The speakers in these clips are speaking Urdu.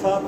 7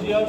GR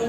2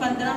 15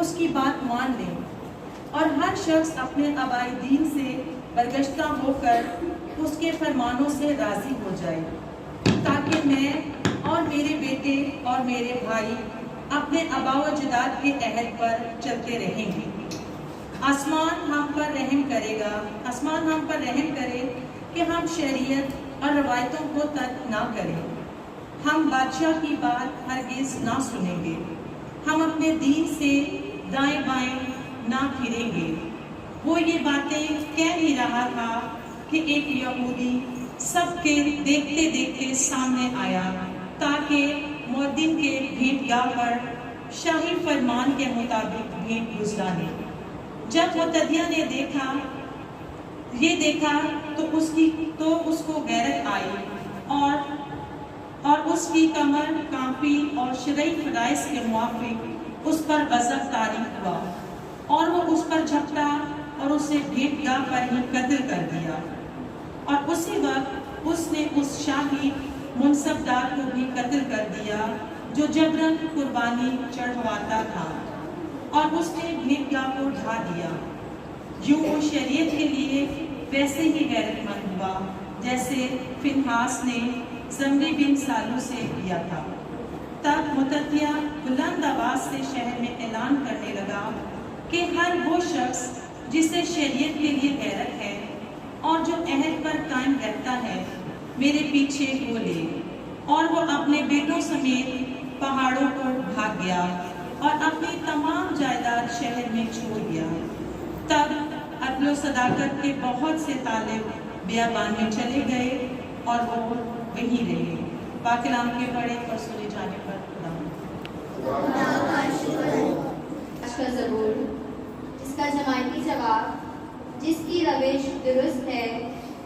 اس کی بات مان لیں اور ہر شخص اپنے آبائی دین سے برگشتہ ہو کر اس کے فرمانوں سے راضی ہو جائے، تاکہ میں اور میرے بیٹے اور میرے بھائی اپنے آبا و اجداد کے عہد پر چلتے رہیں گے۔ آسمان ہم پر رحم کرے کہ ہم شریعت اور روایتوں کو ترک نہ کریں، ہم بادشاہ کی بات ہرگز نہ سنیں گے، ہم اپنے دین سے دائیں بائیں نہ پھریں گے۔ وہ یہ باتیں کہہ نہیں رہا تھا کہ ایک یہودی سب کے دیکھتے دیکھتے سامنے آیا تاکہ مؤذن کے بھیٹ گاہ پر شاہی فرمان کے مطابق بھیٹ گزارے۔ جب متدیہ نے یہ دیکھا تو اس کو غیرت آئی اور اس کی کمر کانپی اور شرعی فرائض کے موافق اس پر غضب طاری ہوا اور وہ اس پر جھپٹا اور اسے بھیٹ گاہ پر ہی قتل کر دیا، اور اسی وقت اس نے اس شاہی منصب دار کو بھی قتل کر دیا جو جبراً قربانی چڑھواتا تھا، اور اس نے بھیٹ گاہ کو ڈھا دیا۔ یوں وہ شریعت کے لیے ویسے ہی غیرت مند ہوا جیسے فنحاس نے زمری بن سالو سے کیا تھا۔ تب متدیہ بلند آواز سے شہر میں اعلان کرنے لگا کہ ہر وہ شخص جسے شریعت کے لیے غیرت ہے اور جو عہد پر قائم رہتا ہے میرے پیچھے ہو لے، اور وہ اپنے بیٹوں سمیت پہاڑوں پر بھاگ گیا اور اپنی تمام جائیداد شہر میں چھوڑ گیا۔ تب عدل و صداقت کے بہت سے طالب بیابان میں چلے گئے اور وہ وہیں رہے۔ پاک کلام کے پڑھے اور سنے جانے پر کا زبور، جس کا جماعتی جواب، جس کی روش درست ہے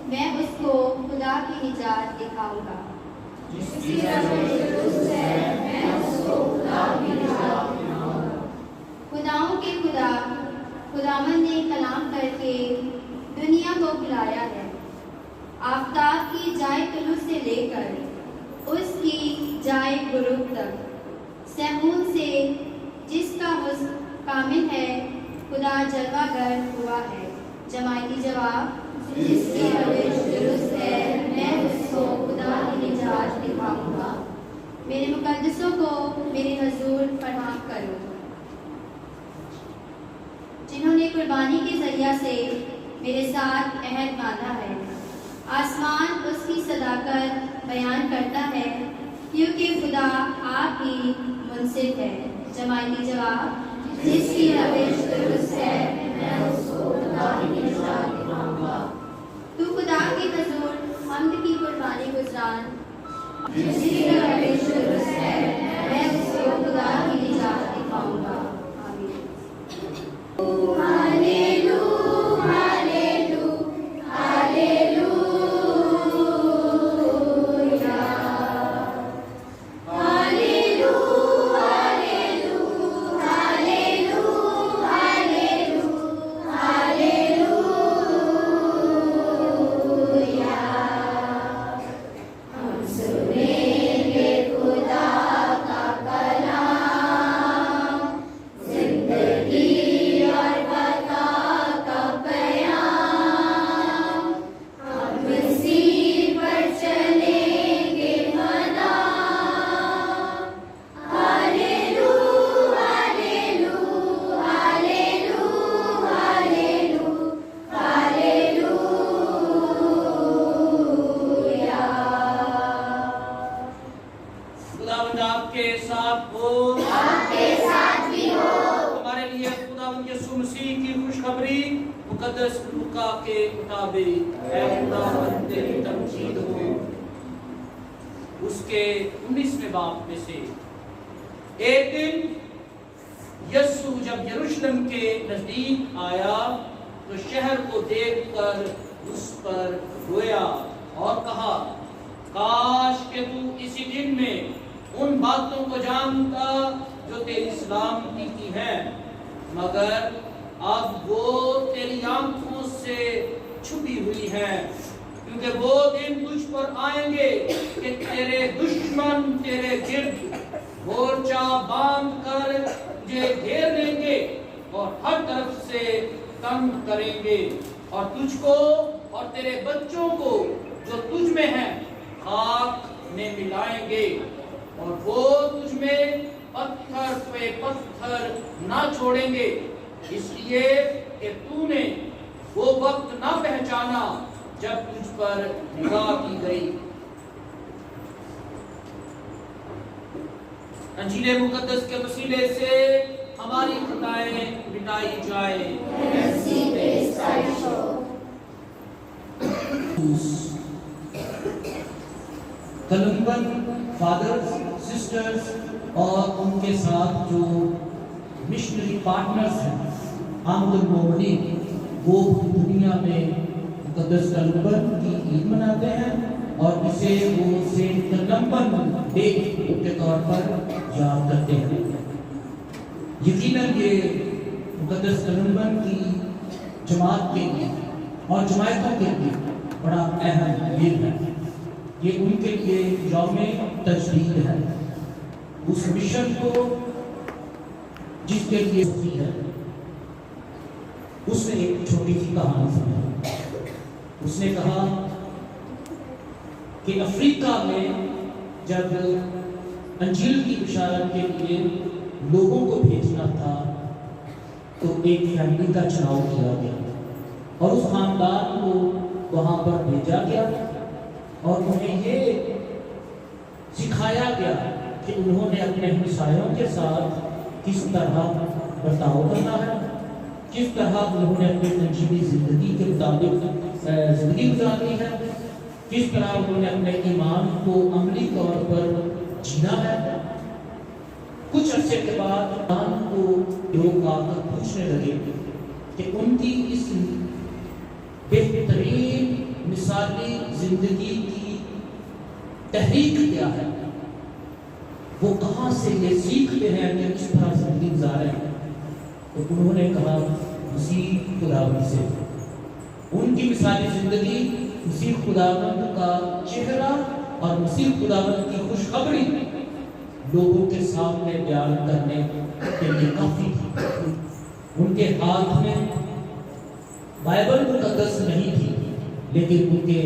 میں اس کو خدا کی نجات دکھاؤں گا۔ جس کی روش درست ہے میں اس کو خدا کی نجات دکھاؤں گا۔ خداؤں کے خدا خداوند نے کلام کر کے دنیا کو بلایا ہے، آفتاب کی جائے طلوع سے لے کر اس کی جائے غروب تک، سہون سے جس کا حسن کامل ہے خدا جلوہ گر ہوا ہے۔ جماعتی جواب، جس کی روش درست ہے میں اس کو خدا کی نجات دکھاؤں گا۔ میرے مقدسوں کو میرے حضور فراہم کرو، جنہوں نے قربانی کے ذریعہ سے میرے ساتھ عہد باندھا ہے۔ آسمان اس کی صداقت بیان کرتا ہے کیونکہ خدا آپ ہی منصف ہے۔ جماعتی جواب، جس کی روش درست ہے میں اس کو خدا کی نجات دکھاؤں گا۔ تو خدا کے حضور حمد کی قربانی گزران، جس کی روش درست ہے میں اس کو خدا کی نجات دکھاؤں گا۔ آمین۔ اس کے 19ویں باب میں سے ایک دن یسوع جب یروشلم کے نزدیک آیا تو شہر کو دیکھ کر اس پر رویا اور کہا، کاش کہ تو اسی دن میں ان باتوں کو جانتا جو تیری سلامتی کی ہیں، مگر اب وہ تیری آنکھوں سے چھپی ہوئی ہیں، کیونکہ وہ دن تجھ پر آئیں گے کہ تیرے دشمن تیرے گرد مورچہ باندھ کر تجھے گھیر لیں گے اور ہر طرف سے تنگ کریں گے، اور تجھ کو اور تیرے بچوں کو جو تجھ میں ہیں خاک میں ملائیں گے، اور وہ تجھ میں پتھر پہ پتھر نہ چھوڑیں گے، اس لیے کہ تو نے وہ وقت نہ پہچانا جب تجھ پر نگاہ کی گئی۔ انجیل مقدس کے وسیلے سے ہماری خطائیں مٹائی جائیں۔ کلمبن فادرز، سسٹرز اور ان کے ساتھ جو مشنری پارٹنرز ہیں آمد المومنین، وہ دنیا میں مقدس کلمبن کی عید مناتے ہیں اور اسے وہ سینٹ کلمبن ڈے کے طور پر یاد کرتے ہیں۔ یقیناً یہ مقدس کلمبن کی جماعت کے لیے اور جماعتوں کے لیے بڑا اہم دن ہے۔ یہ ان کے لیے یوم تجدید ہے، اس مشن کو جس کے لیے ہوتی ہے۔ اس نے ایک چھوٹی سی کہانی سنائی۔ اس نے کہا کہ افریقہ میں جب انجیل کی بشارت کے لیے لوگوں کو بھیجنا تھا تو ایک فیملی کا چناؤ کیا گیا اور اس خاندان کو وہاں پر بھیجا گیا اور انہیں یہ سکھایا گیا کہ انہوں نے اپنے ہمسایوں کے ساتھ کس طرح برتاؤ کرنا ہے، کس طرح انہوں نے اپنی تنظیمی زندگی کے مطابق زندگی گزارنی ہے، کس طرح انہوں نے اپنے ایمان کو عملی طور پر جینا ہے۔ کچھ عرصے کے بعد ان کو لوگ آ کر پوچھنے لگے کہ ان کی اس بہترین مثالی زندگی کی تحریک کیا ہے، وہ کہاں سے یہ سیکھتے ہیں کہ کس طرح زندگی گزاریں۔ تو انہوں نے کہا مسیح خداوند سے۔ ان کی مثالی زندگی مسیح خداوند کا چہرہ اور مسیح خداوند کی خوشخبری لوگوں کے سامنے بیان کرنے کے لیے کافی تھی۔ ان کے ہاتھ میں بائبل مقدس نہیں تھی، لیکن ان کے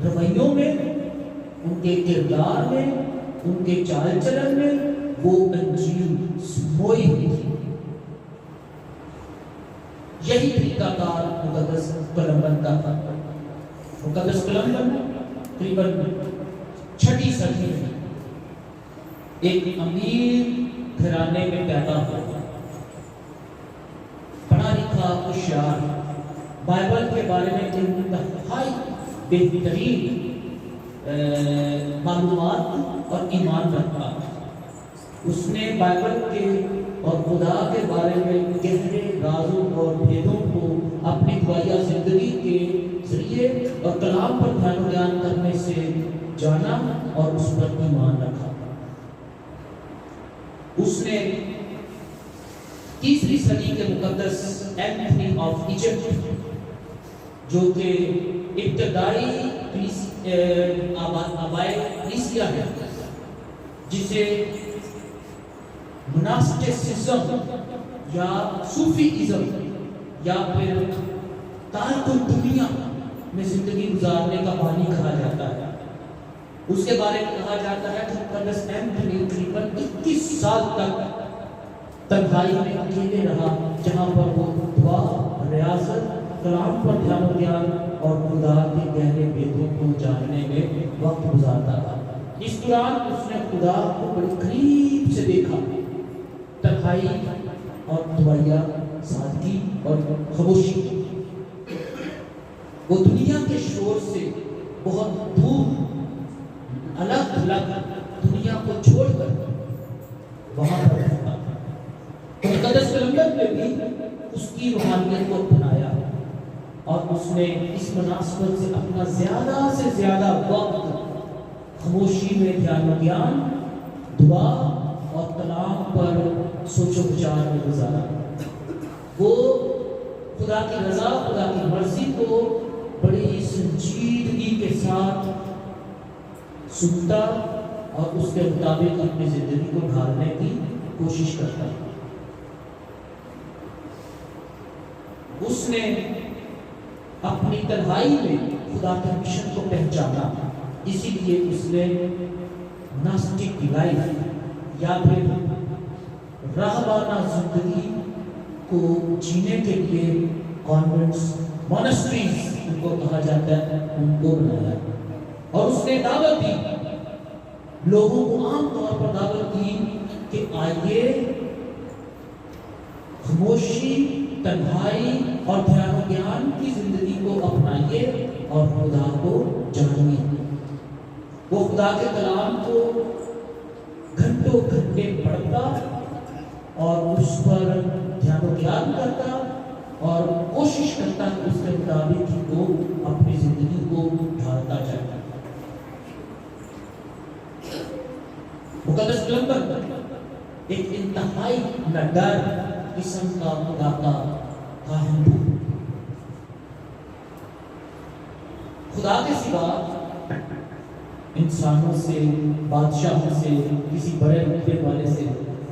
رویوں میں، ان کے کردار میں، ان کے چال چلن میں وہ انجیل سموئی ہوئی تھی۔ یہی طریقہ کار مقدس کلمبن کا تھا۔ مقدس کلمبن تقریباً 6 صدی میں ایک امیر گھرانے میں پیدا ہوا، پڑھا لکھا ہوشیار، بائبل کے بارے میں انتہائی بہترین معلومات اور ایمان رکھتا۔ اس نے بائبل کے اور خدا کے بارے میں گہرے رازوں اور بھیدوں کو اپنی دعائیہ زندگی کے ذریعے اور کلام پر دھیان و دھیان کرنے سے جانا اور اس پر ایمان رکھا۔ اس نے 3 صدی کے مقدس اینتھنی آف ایجپٹ، جو کہ ابتدائی آبائے کلیسیا ہے، جسے مناسٹسزم یا صوفی ازم یا پھر تارک الدنیا میں زندگی گزارنے کا بانی کہا جاتا ہے، اس کے بارے میں کہا جاتا ہے کہ مقدس اینتھنی تقریباً 21 سال تک تنہائی میں اکیلے رہا، جہاں پر وہ دعا، ریاضت، کلام پر دھیان و دھیان اور خدا کے گہرے بھیدوں کو جاننے میں وقت گزارتا تھا۔ اس دوران اس نے خدا کو بڑی قریب سے دیکھا، تنہائی اور دعائیہ سادگی اور خاموشی۔ وہ دنیا کے شور سے بہت دور، الگ الگ دنیا کو چھوڑ کر وہاں پر رہتا تھا۔ مقدس کلمبن نے بھی اس کی روحانیت کو اپنایا اور اس نے اس مناسبت سے اپنا زیادہ سے زیادہ وقت خاموشی میں دھیان و دھیان، دعا اور کلام پر سوچ و بچار میں گزارا۔ وہ خدا کی رضا، خدا کی مرضی کو بڑی سنجیدگی کے ساتھ سنتا اور اس کے مطابق اپنی زندگی کو ڈھالنے کی کوشش کرتا ہے۔ اس نے اپنی تنہائی میں خدا کے مشن کو پہچانا، اسی لیے اس نے ناسٹک لائف یا پھر راہبانہ زندگی کو جینے کے لیے کانوینٹس، مونسٹریز ان کو کہا جاتا ہے، ان کو بنایا اور اس نے دعوت دی، لوگوں کو عام طور پر دعوت دی کہ آئیے خاموشی، تنہائی اور دھیان و گیان کی زندگی کو اپنائیے اور خدا کو جانیے۔ وہ خدا کے کلام کو گھنٹوں گھنٹے پڑھتا اور اس پر دھیان و گیان کرتا اور کوشش کرتا کہ اس کے مطابق ہی وہ اپنی زندگی کو ڈھالتا جائے۔ مقدس کلمبر ایک انتہائی نڈر قسم کا خدا کا کاہن تھا۔ خدا کے سوا انسانوں سے، بادشاہوں سے، کسی بڑے رتبے والے سے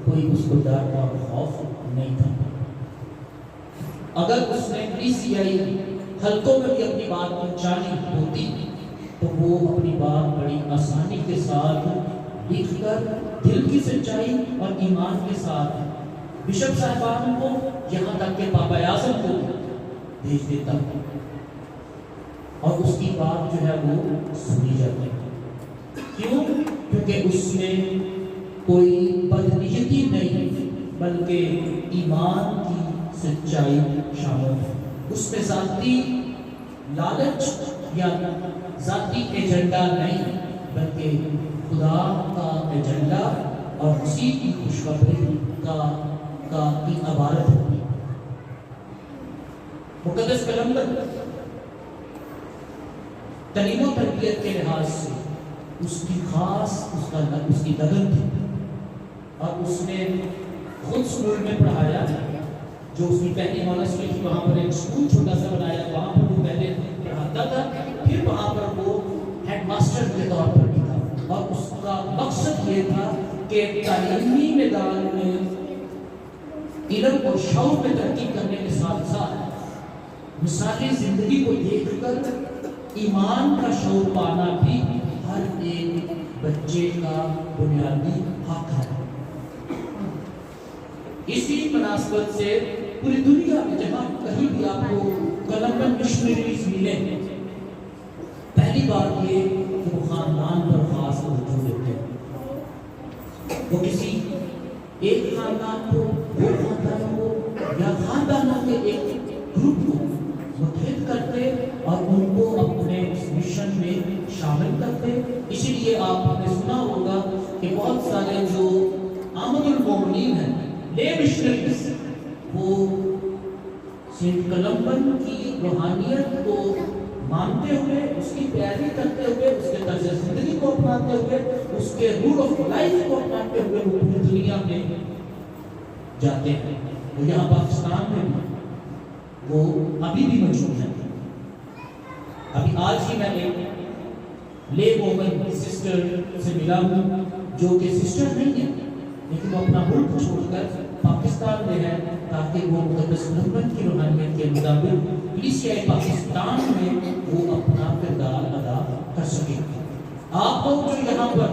کوئی اس کو ڈر اور خوف نہیں تھا۔ اگر اس نے کلیسیائی حلقوں میں بھی اپنی بات پہنچانی ہوتی تو وہ اپنی بات بڑی آسانی کے ساتھ لکھ کر دل کی سچائی اور ایمان کے ساتھ بشپ صاحبان کو، یہاں تک کہ پاپا اعظم کو بھیج دیتا اور اس کی بات جو ہے وہ سنی جاتی۔ کیوں؟ کیونکہ اس میں کوئی بدنیتی نہیں بلکہ ایمان کی سچائی شامل ہے۔ اس میں ذاتی لالچ یا ذاتی ایجنڈا نہیں بلکہ خدا کا ایجنڈا اور اسی کی خوشخبری کی عبارت ہوتی۔ مقدس کلمبر تعلیم و تربیت کے لحاظ سے اس کی خاص اس کی لگن تھی اور اس نے خود اسکول میں پڑھایا، جو اس کی پہلی مونسٹری تھی وہاں پر ایک اسکول چھوٹا سا بنایا، وہاں پر وہ پہلے پڑھاتا تھا، پھر وہاں پر وہ ہیڈ ماسٹر کے طور پر بھی تھا اور اس کا مقصد یہ تھا کہ تعلیمی میدان میں علم اور شعور میں ترقی کرنے کے ساتھ ساتھ مثالی زندگی کو دیکھ کر ایمان کا شعور پانا بھی ہر ایک بچے کا بنیادی حق ہے۔ اسی مناسبت سے پوری دنیا میں جہاں کہیں بھی آپ کو کلمبر مشنریز ملے، پہلی بات یہ کہ وہ خاندان پر خاص توجہ دیتے ہیں۔ وہ کسی ایک خاندان کو، دو خاندانوں کو یا خاندانوں کے ایک گروپ کو متحد کرتے اور ان کو اپنے اس مشن میں شامل کرتے۔ اسی لیے آپ نے سنا ہوگا کہ بہت سارے جو آمد المومنین ہیں، لے مشنریز، وہ سینٹ کلمبر کی روحانیت کو مانتے ہوئے، اس کی پیروی کرتے ہوئے، اس کے طرز زندگی کو اپناتے ہوئے، اس کے رول آف لائف کو اپناتے ہوئے وہ پوری دنیا میں جاتے ہیں۔ وہ یہاں پاکستان میں بھی وہ ابھی بھی موجود ہیں۔ ابھی آج ہی میں ایک لے وومن سسٹر سے ملا ہوں جو کہ سسٹر نہیں ہے لیکن وہ اپنا ملک چھوڑ کر پاکستان میں ہے تاکہ وہ مقدس کلمبر کی روحانیت کے مطابق کلیسیائی پاکستان میں وہ اپنا کردار ادا کر سکے۔ آپ لوگ جو یہاں پر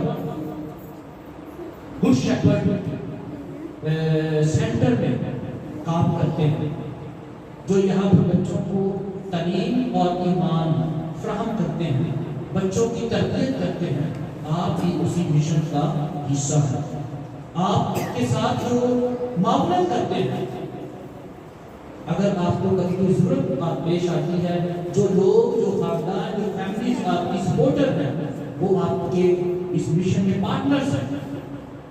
گڈ شیپرڈ سینٹر میں کام کرتے ہیں، جو یہاں پر بچوں کو تعلیم اور ایمان فراہم کرتے ہیں، بچوں کی تربیت کرتے ہیں، آپ بھی اسی مشن کا حصہ ہیں۔ آپ کے ساتھ جو معاونت کرتے ہیں، اگر آپ کو کبھی کوئی ضرورت پیش آتی ہے، جو لوگ، جو خاندان، جو فیملیز آپ کی سپورٹر ہیں، وہ آپ کے اس مشن میں پارٹنرز ہیں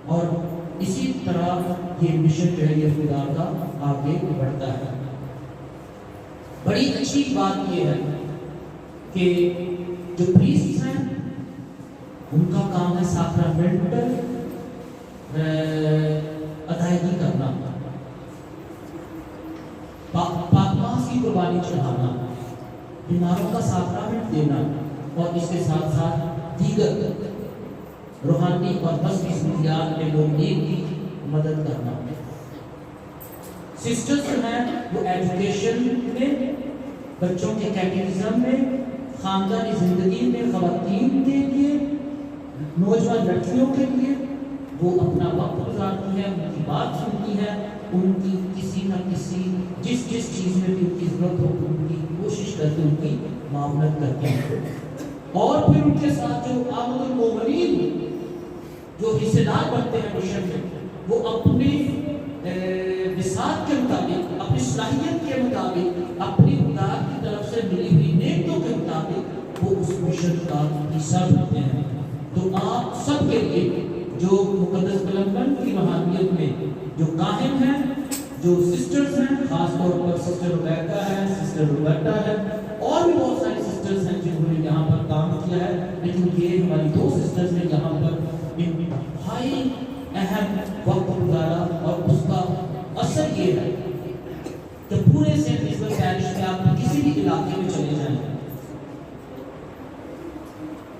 اور اسی طرح یہ مشن جو ہے یہ خدا کا آگے بڑھتا ہے۔ بڑی اچھی بات یہ ہے کہ جو پریسٹس ہیں ان کا کام ہے ساکرامنٹل ادائیگی کرنا، پاکماس کی قربانی چڑھانا، بیماروں کا ساکرامنٹ دینا اور اس کے ساتھ ساتھ دیگر روحانی اور مذہبی ضروریات میں لوگ کی مدد کرنا۔ سسٹرز جو ہیں وہ ایجوکیشن میں، بچوں کے کیٹیکزم میں، خاندانی زندگی میں خواتین کے لیے، نوجوان لڑکیوں کے لیے وہ اپنا وقت گزارتی ہے، ان کی بات سنتی ہے، ان کی کسی نہ کسی جس چیز میں بھی ان کی ضرورت ہو ان کی کوشش کرتے ان کی معاونت کرتے ہیں. اور پھر ان کے ساتھ جو عامل المومنین جو حصے دار بنتے ہیں مشن میں، وہ اپنی وسعت کے مطابق، اپنی صلاحیت کے مطابق، اپنی خدا کی طرف سے ملی ہوئی نعمتوں کے مطابق وہ اس مشن کا حصہ بنتے ہیں. تو آپ سب کے لیے جو مقدس قلمبند کی روحانیت میں جو کاہن ہیں، جو سسٹرز ہیں، خاص طور پر سسٹر روبیکا ہے، سسٹر روبرٹا ہے، اور بھی بہت ساری سسٹرز ہیں جنہوں نے یہاں پر کام کیا ہے، لیکن یہ ہماری 2 سسٹرز نے یہاں پر انتہائی اہم وقت گزارا. اور اس کا اثر یہ ہے کہ پورے سینٹ ایلزبتھ پیرش میں آپ کسی بھی علاقے میں چلے جائیں،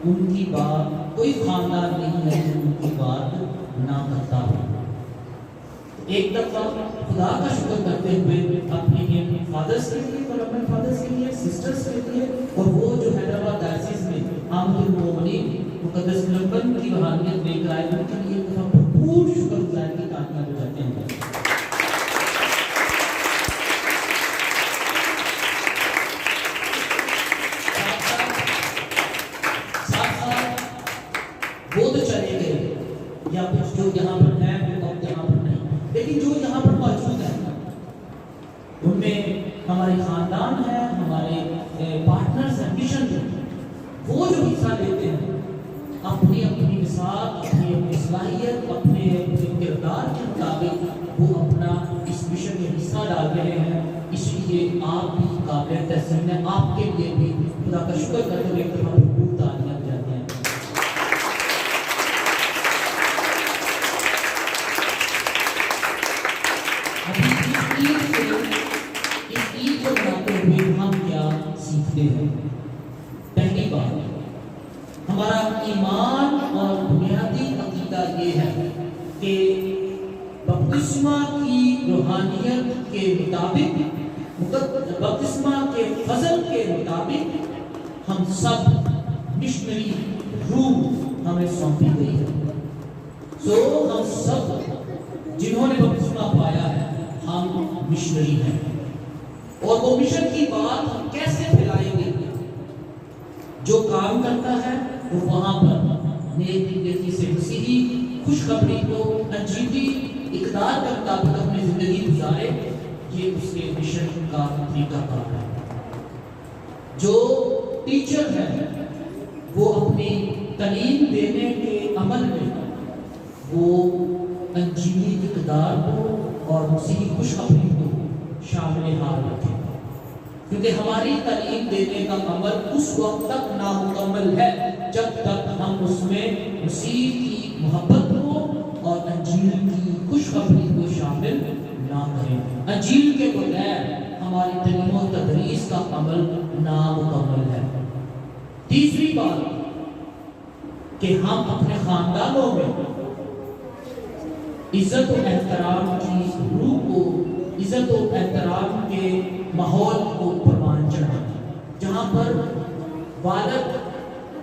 ان کی بات کوئی خاندان نہیں ہے جو ان کی بات نہ کرتا ہو. ایک دفعہ خدا کا شکر کرتے ہوئے اپنے فادرز کے لیے، قلمبند فادرز کے لیے، سسٹرز کے لیے، اور وہ جو حیدرآباد ڈائسس میں عامل المومنین مقدس قلمبند کی روحانیت لے کر آئے، ان کے لیے ایک دفعہ بھرپور شکر گزاری کی تاکید ہو جاتے ہیں. وہ تو چلے گئے یا کچھ جو یہاں پر ہیں وہ اب یہاں پر نہیں، لیکن جو یہاں پر موجود ہیں ان میں ہمارے خاندان ہیں، ہمارے پارٹنرز ہیں مشن میں، وہ جو حصہ لیتے ہیں اپنی اپنی مثال، اپنی اپنی صلاحیت، اپنے کردار کے مطابق وہ اپنا اس مشن میں حصہ ڈال رہے ہیں. اس لیے آپ بھی قابل تحسین ہیں. آپ کے لیے بھی خدا کا شکر کرتے ہوئے ایک دفعہ بھرپور تالیاں بجاتے ہیں. اس عید کو مناتے ہوئے ہم کیا سیکھتے ہیں؟ پہلی بات، ہمارا ایمان اور بنیادی عقیدہ یہ ہے کہ بپتسمہ کی روحانیت کے مطابق، بپتسمہ کے فضل کے مطابق ہم سب مشنری روح ہمیں سونپی گئی ہے. سو ہم سب جنہوں نے بپتسمہ پایا ہے ہم مشنری ہیں، اور وہ مشن کی بات ہم کیسے پھیلائیں گے؟ جو کام کرتا ہے وہ وہاں پر نیکی سے مسیحی خوشخبری کو انجیلی اقدار کے مطابق اپنی زندگی گزارے، یہ اس کے مشن کا طریقہ کار ہے. جو ٹیچر ہے وہ اپنی تعلیم دینے کے عمل میں وہ انجیلی اقدار کو اور مسیحی خوشخبری کو شامل حال رکھیں، کیونکہ ہماری تعلیم دینے کا عمل اس وقت تک نامکمل ہے جب تک ہم اس میں مسیح کی محبت کو اور انجیل کی خوشخبری کو شامل نہ کریں. انجیل کے بغیر ہماری تعلیم و تدریس کا عمل نامکمل ہے. تیسری بات کہ ہم اپنے خاندانوں میں عزت و احترام کی روح کو، عزت و احترام کے ماحول کو پروان چڑھائیں، جہاں پر والد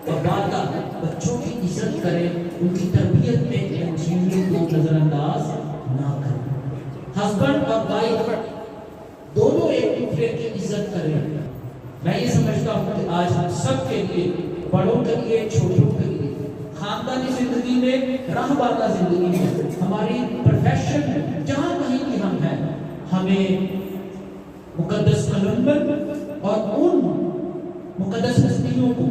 اور والدہ بچوں کی عزت کریں، ان کی تربیت میں انجیل کو نظر انداز نہ کریں. ہسبینڈ اور وائف دونوں ایک دوسرے کی عزت کریں. میں یہ سمجھتا ہوں کہ آج ہم سب کے لیے، بڑوں کے لیے، چھوٹوں کے لیے، خاندانی زندگی میں، راہبانہ زندگی میں، ہماری پروفیشن میں، جہاں کہیں بھی ہم ہیں، ہمیں مقدس قلمبند اور ان مقدس ہستیوں کو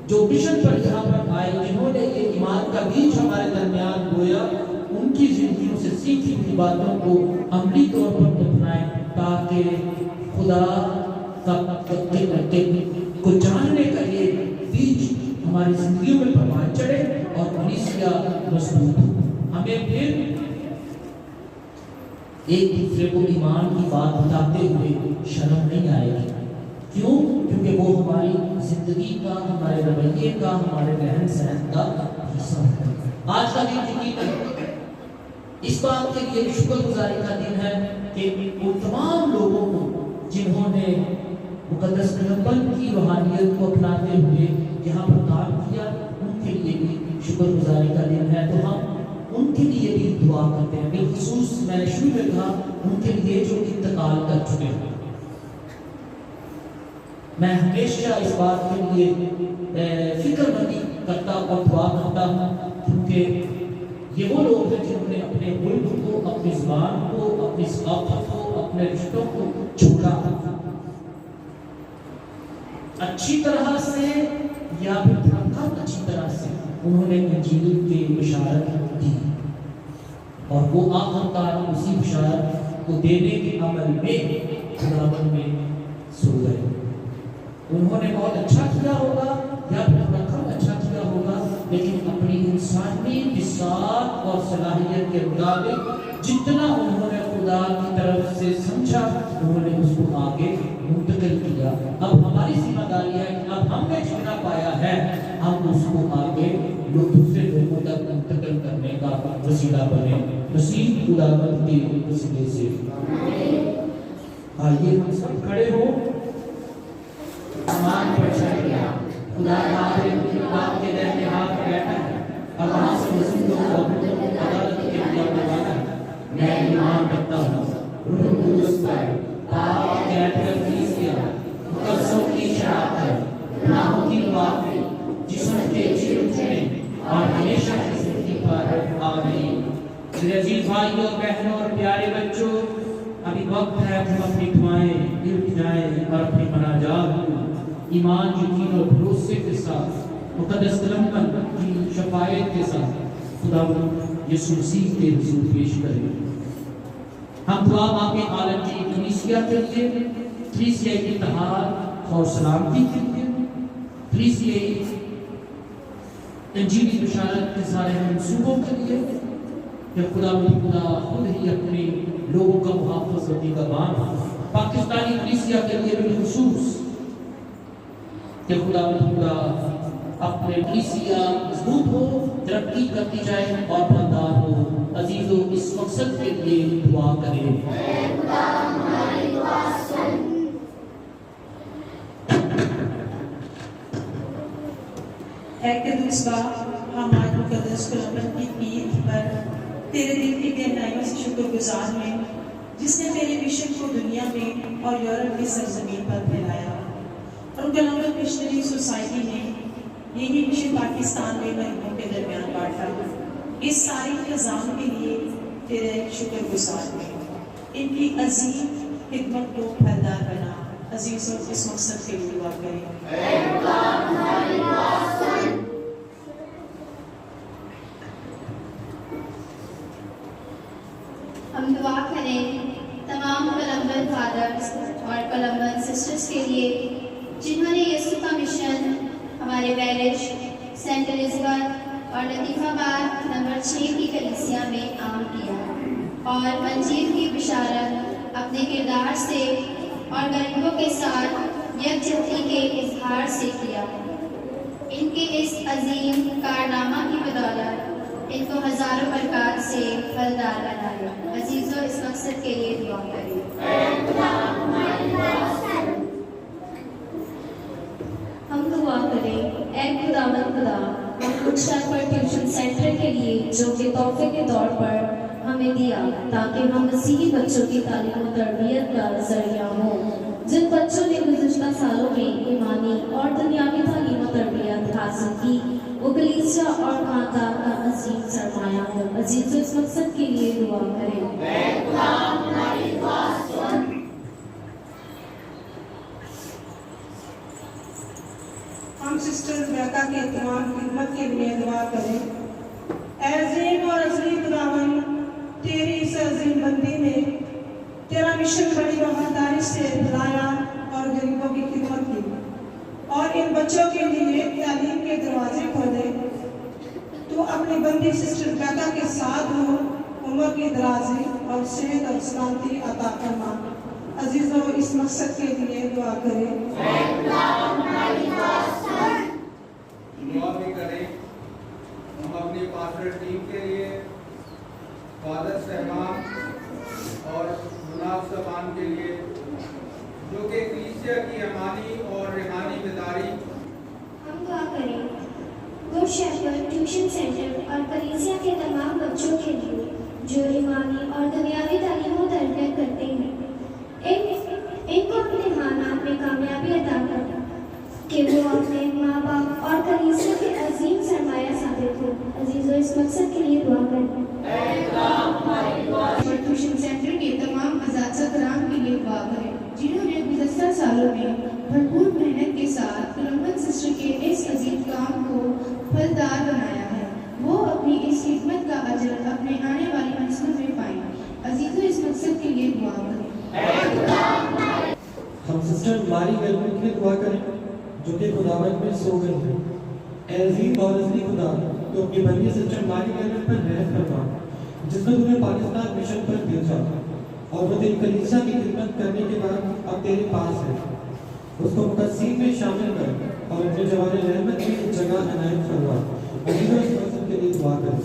جو مشن پر یہاں پر آئے، جنہوں نے یہ ایمان کا بیج ہمارے درمیان بویا، ان کی زندگیوں سے سیکھی ہوئی باتوں کو عملی طور پر اپنائیں، تاکہ خدا کو جاننے کا یہ بیج ہماری زندگیوں میں پروان چڑھے اور کلیسیا مضبوط ہو. ہمیں پھر ایک دوسرے کو ایمان کی بات بتاتے ہوئے شرم نہیں آئے گی. کیوں؟ کیونکہ وہ ہماری زندگی کا، ہمارے رویے کا، ہمارے رہن سہن کا حصہ ہے. آج کا دن یقیناً اس بات کے لیے شکر گزاری کا دن ہے کہ ان تمام لوگوں کو جنہوں نے مقدس کلمبند کی روحانیت کو اپناتے ہوئے یہاں پر کام کیا، ان کے لیے بھی شکر گزاری کا دن ہے۔ تو ہم ان کے لیے بھی دعا کرتے ہیں، بالخصوص میں نے شروع میں کہا ان کے لیے جو انتقال کر چکے ہیں۔ میں ہمیشہ اس بات کے لیے فکر مندی کرتا اور دعا کرتا ہوں، کیونکہ یہ وہ لوگ ہیں جنہوں نے اپنے ملک کو، اپنی زبان کو، اپنی ثقافت کو، اپنے رشتوں کو چھوڑا، اچھی طرح سے یا پھر کم اچھی طرح سے انہوں نے انجیل کی بشارت دی، اور وہ آخر کار اسی بشارت کو دینے کے عمل میں خداوند میں سو گئے۔ انہوں نے بہت اچھا کیا ہوگا یا پھر کم اچھا کیا ہوگا، لیکن اپنی انسانی بساط اور صلاحیت کے مطابق جتنا انہوں نے خدا کی طرف سے سمجھا انہوں نے اس کو آگے منتقل کیا۔ اب ہماری ذمہ داری ہے کہ اب ہم نے جتنا پایا ہے ہم اس کو آگے دوسرے لوگوں تک منتقل کرنے کا وسیلہ بنے۔ مسیح خداوند کے وسیلے سے آئیے ہم سب کھڑے ہوں۔ آسمان پر چڑھ گیا، خدا باپ کے دہنے ہاتھ بیٹھا ہے، اور وہاں سے مسیحوں کو عدالت کے لیے آنے والا ہے۔ میں ایمان رکھتا ہوں روح القدس پر، پاک کیتھولک کلیسیا، مقدسوں کی شراکت، گناہوں کی معافی، جسم کے جی اٹھنے اور ہمیشہ کی زندگی پر آمین۔ میرے عزیز بھائیوں اور بہنوں اور پیارے بچوں، ابھی وقت ہے کہ ہم اپنی دعائیں اٹھ جائیں اور اپنی مناجات ایمان، یقین اور بھروسے کے ساتھ مقدس کلمبند کی شفاعت کے ساتھ خداوند یسوع مسیح کے حضور پیش کریں۔ ہم دعا مانگے عالم کی کلیسیا کے لیے، کلیسیا کی اتحاد اور سلامتی کے لیے، کلیسیا انجیلی بشارت کے سارے منصوبوں کے لیے، کہ خدا خود ہی اپنے لوگوں کا محافظ و نگہبان پاکستانی کلیسیا کے لیے بالخصوص، کہ خدا اپنے کلیسیا مضبوط ہو، ترقی کرتی جائے اور پائیدار ہو۔ عزیزو اس مقصد کے لیے دعا کریں۔ اے خدا ہماری دعا سن۔ اے قدوس باپ، ہمارے مقدس کلمبند کی عید پر تیرے دل کی گہرائیوں سے شکر گزار ہیں، جس نے میرے مشن کو دنیا میں اور یورپ کی سرزمین پر پھیلایا، اور کلمبند مشنری سوسائٹی نے یہی مشن پاکستان میں مہینوں کے درمیان بانٹا۔ اس ساری نظام کے لیے تیرے شکر گزار ہیں، ان کی عظیم خدمت کو پھیلدار بنا۔ عزیزوں اس مقصد کے لیے دعا کریں۔ اے خدا ہماری دعا سن۔ ہم دعا کریں تمام کلمبند فادرز اور کلمبند سسٹرز کے لیے جنہوں نے یسوع کا مشن ہمارے پیرش سینٹ الزبتھ اور لطیفہ آباد نمبر 6 کی کلیسیا میں عام کیا، اور انجیل کی بشارت اپنے کردار سے اور غریبوں کے ساتھ یکجہتی کے اظہار سے کیا۔ ان کے اس عظیم کارنامہ کی بدولت ان کو ہزاروں برکات سے پھلدار بنایا۔ عزیزوں اس مقصد کے لیے دعا کریں۔ ہم دعا کریں۔ اے خداوند خدا، ہم خودشار پر ٹیوشن سینٹر کے لیے جو کہ تحفے کے طور پر ہمیں دیا تاکہ ہم مسیحی بچوں کی تعلیم و تربیت کا ذریعہ ہوں۔ جن بچوں نے گزشتہ سالوں میں ایمانی اور دنیاوی تعلیم و تربیت حاصل کی، وہ کلیسیا اور خاندان کا عظیم سرمایہ ہو۔ عزیزوں اس مقصد کے لیے دعا کریں۔ اے خدا ہماری دعا سن۔ ہم سسٹر ریبیکا کے تمام خدمت کے لیے دعا کریں۔ اے عظیم اور عظیم خداوند، تیری اس عظیم بندی میں تیرا مشن بڑی وفاداری سے پھیلایا اور غریبوں کی خدمت کی، اور ان بچوں کے لیے تعلیم کے دروازے کھولے۔ تو اپنی بندی سسٹر ریبیکا کے ساتھ ہو، عمر کی درازی اور صحت اور سلامتی عطا فرما۔ عزیزوں اس مقصد کے لیے دعا کریں۔ دعا بھی کریں ہم اپنی پاسٹر ٹیم کے لیے فادر صاحبان اور مناف صاحبان کے لیے جو کہ کلیسیا کی امانی اور روحانی بیداری ہم دعا کریں گڈ شیپرڈ ٹیوشن سینٹر اور کلیسیا کے تمام بچوں کے لیے جو روحانی اور دنیاوی تعلیم و تربیت کرتے ہیں، ان کو امتحانات میں کامیابی عطا کرنا کہ وہ اپنے ماں باپ اور کلیسیا کے عظیم سرمایہ ثابت ہو۔ عزیزو اس مقصد کے لیے دعا کریں۔ ٹیوشن سینٹر کے تمام اساتذہ کرام کے لیے دعا کریں جنہوں نے گزشتہ سالوں میں بھرپور محنت کے ساتھ کولمبن سسٹر کے اس عظیم کام کو پھلدار بنایا ہے، وہ اپنی اس خدمت کا اجر اپنے آنے والی منزلوں میں پائیں۔ عزیزو اس مقصد کے لیے دعا کریں۔ ہم سسٹر ماری گلمن کے لیے دعا کریں جو کہ خداوند میں سو گئی ہے۔ اے عظیم اور ازلی خدا، تو اپنی بنی سسٹر ماری گلمن پر رحم فرما جس نے تمہیں پاکستان مشن پر بھیجا اور وہ تیری کلیسیا کی خدمت کرنے کے بعد اب تیرے پاس ہے۔ اس کو مقدسین میں شامل کر اور اپنے جوان رحمت کی جگہ عنایت فرما۔ عزیزو اس مقصد کے لیے دعا کریں۔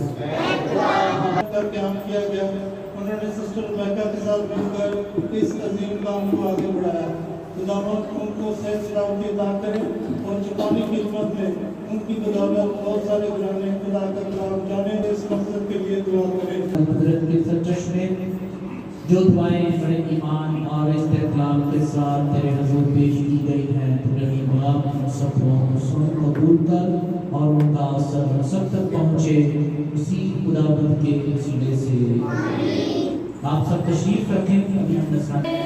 کر کے ہم کیا گیا، انہوں نے سسٹر ریبیکا کے ساتھ مل کر اس عظیم کام کو آگے بڑھایا۔ خداوند ان کو صحت سلامتی عطا کرے اور چھپانے کی خدمت میں ان کی بدولت بہت سارے گھرانے خدا کا کلام جانے، اس مقصد کے لیے دعا کریں۔ حضرت کے سرچش میں جو دعائیں بڑے ایمان اور استقلال کے ساتھ تیرے حضور پیش کی گئی ہیں، تو رہی باپ ان سب کو سن قبول کر اور ان کا اثر ہم سب تک پہنچے اسی خداوند کے وسیلے سے۔ آپ سب تشریف رکھیں۔ ابھی ہم نصرانی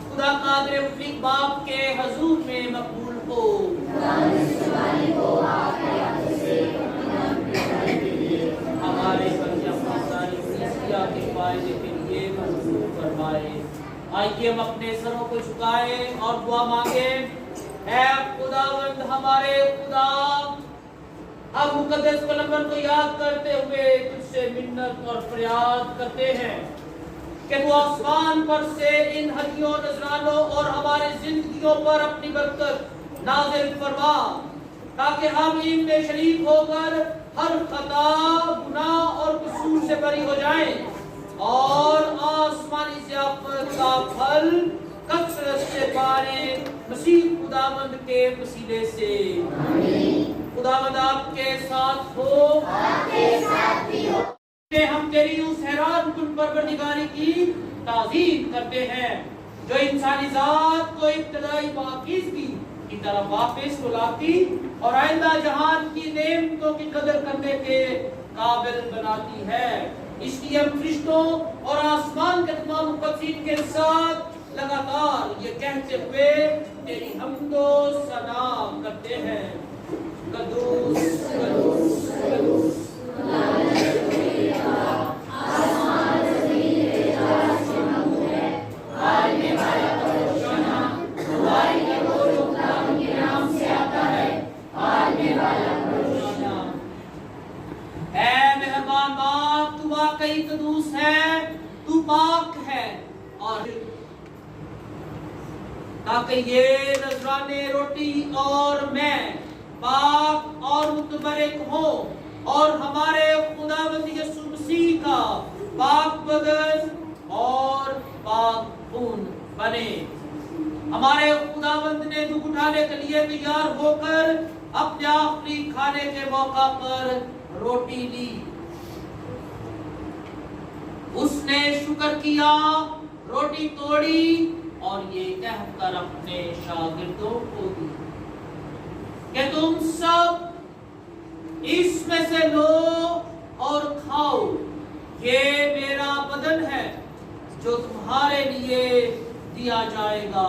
خدا قادر مطلق باپ کے حضور میں مقبول ہو۔ ہمارے بچہ خاندانی کلیسیا کے فائدے کے لیے منظور فرمائے۔ آئیے ہم اپنے سروں کو جھکائیں اور دعا مانگیں۔ اے خداوند ہمارے خدا، ہم مقدس کولمبن کو یاد کرتے ہوئے تجھ سے منت اور فریاد کرتے ہیں کہ وہ آسمان پر سے ان ہدیوں، نذرانوں اور ہمارے زندگیوں پر اپنی برکت نازل فرما، تاکہ ہم ان میں شریک ہو کر ہر خطا، گناہ اور قصور سے بری ہو جائیں اور آسمانی ضیافت کا پھل کثرت سے پائیں، مسیح خداوند کے وسیلے سے۔ خداوند آپ کے ساتھ ہو، آپ کے ساتھ بھی ہو۔ ہم تیری اس حیران کن پروردگاری کی تعظیم کرتے ہیں جو انسانی ذات کو ابتدائی پاکیزگی کی طرف واپس بلاتی اور آئندہ جہان کی نعمتوں کی قدر کرنے کے قابل بناتی ہے۔ اس لیے ہم فرشتوں اور آسمان کے تمام مقدسین کے ساتھ لگاتار یہ کہتے ہوئے تیری حمد و ثنا کرتے ہیں، قدوس قدوس قدوس واقعی قدوس ہے، تو پاک ہے، اور تاکہ یہ نذرانے روٹی اور میں پاک اور متبرک ہوں اور ہمارے خداوند یسوع مسیح کا پاک بدن اور پاک خون بنے۔ ہمارے خداوند نے دکھ اٹھانے کے لیے تیار ہو کر اپنے آخری کھانے کے موقع پر روٹی لی، اس نے شکر کیا، روٹی توڑی اور یہ کہہ کر اپنے شاگردوں کو دی کہ تم سب اس میں سے لو اور کھاؤ، یہ میرا بدن ہے جو تمہارے لیے دیا جائے گا۔